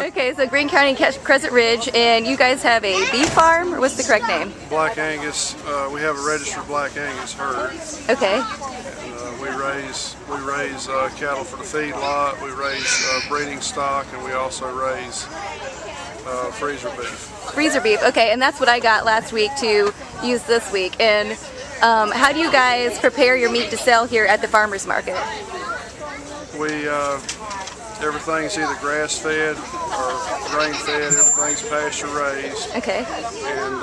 Okay, so Greene County, Crescent Ridge, and you guys have a beef farm, or what's the correct name? Black Angus. We have a registered Black Angus herd. Okay. And, we raise cattle for the feed lot. We raise breeding stock, and we also raise freezer beef. Freezer beef. Okay, and that's what I got last week to use this week. And how do you guys prepare your meat to sell here at the farmers market? Everything's either grass-fed or grain-fed. Everything's pasture-raised. Okay. And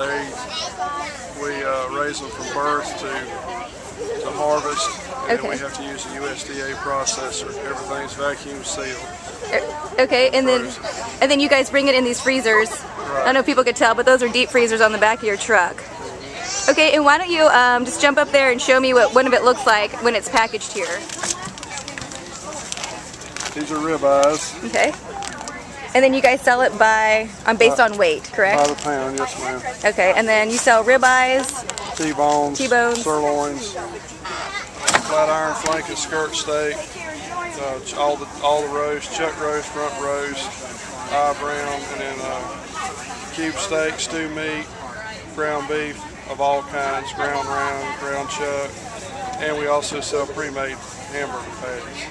we raise them from birth to harvest. And okay. We have to use a USDA processor. Everything's vacuum sealed. Okay, and then you guys bring it in these freezers. Right. I don't know if people could tell, but those are deep freezers on the back of your truck. Okay, and why don't you just jump up there and show me what one of it looks like when it's packaged here. These are ribeyes. Okay. And then you guys sell it based on weight, correct? By the pound, yes ma'am. Okay, and then you sell ribeyes, T-bones, sirloins, flat iron flank and skirt steak, all the roast, chuck roast, rump roast, eye brown, and then cube steak, stew meat, ground beef of all kinds, ground round, ground chuck, and we also sell pre-made hamburger patties.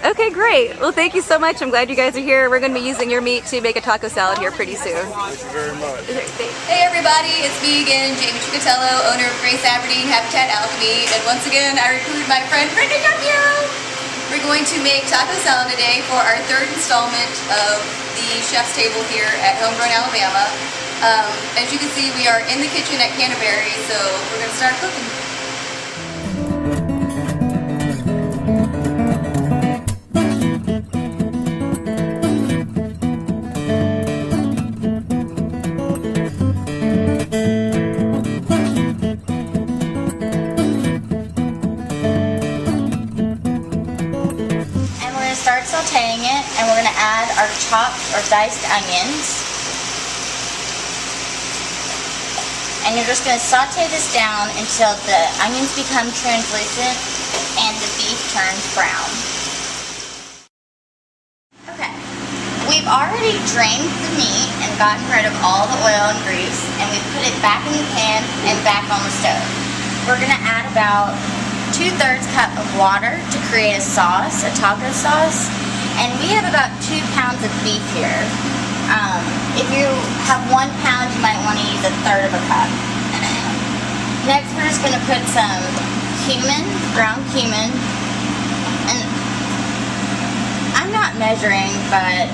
Okay, great. Well, thank you so much. I'm glad you guys are here. We're going to be using your meat to make a taco salad here pretty soon. Thank you very much. Hey everybody, it's me again, Jamie Chicatello, owner of Grace Aberdean Habitat Alchemy, and once again I recruited my friend Brittany Capio. We're going to make taco salad today for our third installment of the chef's table here at Homegrown, Alabama. As you can see, we are in the kitchen at Canterbury, so we're going to start cooking. Start sauteing it, and we're going to add our chopped or diced onions. And you're just going to saute this down until the onions become translucent and the beef turns brown. Okay, we've already drained the meat and gotten rid of all the oil and grease, and we've put it back in the pan and back on the stove. We're going to add about 2/3 cup of water to create a sauce, a taco sauce, and we have about 2 pounds of beef here. If you have 1 pound, you might want to use 1/3 of a cup. Next, we're just going to put some cumin, ground cumin, and I'm not measuring, but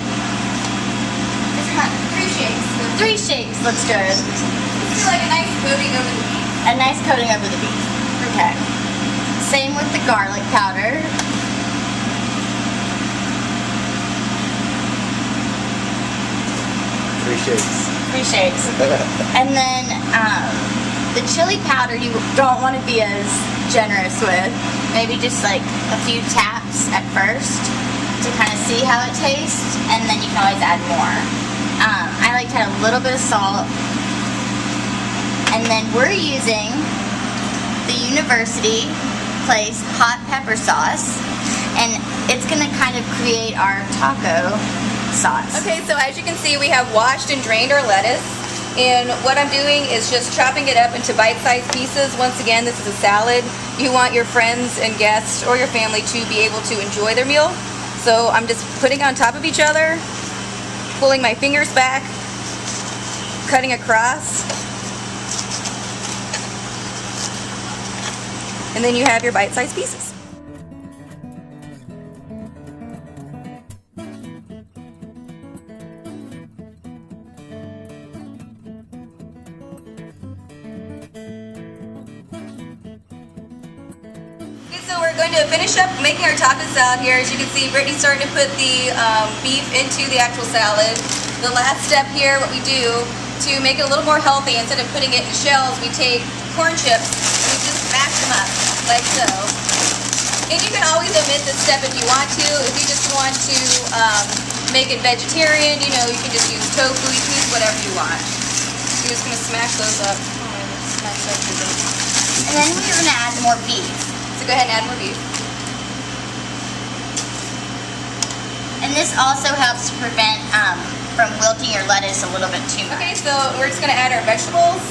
It's kind of 3 shakes. 3 shakes looks good. It's like a nice coating over the beef. A nice coating over the beef. Okay. Same with the garlic powder. 3 shakes. 3 shakes. And then the chili powder you don't want to be as generous with. Maybe just like a few taps at first to kind of see how it tastes, and then you can always add more. I like to add a little bit of salt. And then we're using the University Place hot pepper sauce, and it's going to kind of create our taco sauce. Okay, so as you can see, we have washed and drained our lettuce, and what I'm doing is just chopping it up into bite-sized pieces. Once again, this is a salad. You want your friends and guests or your family to be able to enjoy their meal, so I'm just putting on top of each other, pulling my fingers back, cutting across, and then you have your bite-sized pieces. Okay, so we're going to finish up making our taco salad here. As you can see, Brittany's starting to put the beef into the actual salad. The last step here, what we do to make it a little more healthy, instead of putting it in shells, we take corn chips and we just mash them up like so. And you can always omit this step if you want to. If you just want to make it vegetarian, you know, you can just use tofu, you can use whatever you want. So you're just going to smash those up. And then we're going to add more beef. So go ahead and add more beef. And this also helps to prevent from wilting your lettuce a little bit too much. Okay, so we're just gonna add our vegetables.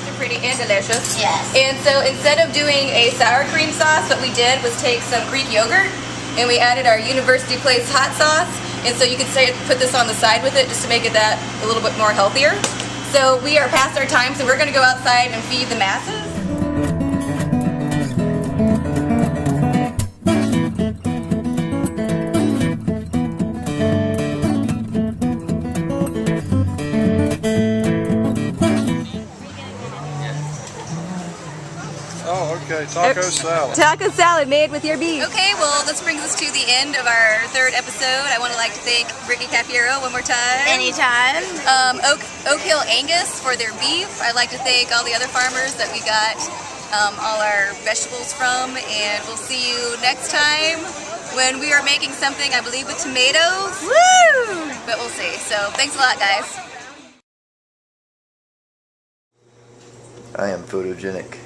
They're pretty and delicious. Yes. And so instead of doing a sour cream sauce, what we did was take some Greek yogurt and we added our University Place hot sauce. And so you could put this on the side with it just to make it that a little bit more healthier. So we are past our time, so we're gonna go outside and feed the masses. Oh, okay, taco salad. Taco salad made with your beef. Okay, well, this brings us to the end of our third episode. I want to like to thank Brittany Cafiero one more time. Anytime. Oak Hill Angus for their beef. I'd like to thank all the other farmers that we got all our vegetables from, and we'll see you next time when we are making something, I believe, with tomatoes. Woo! But we'll see. So thanks a lot, guys. I am photogenic.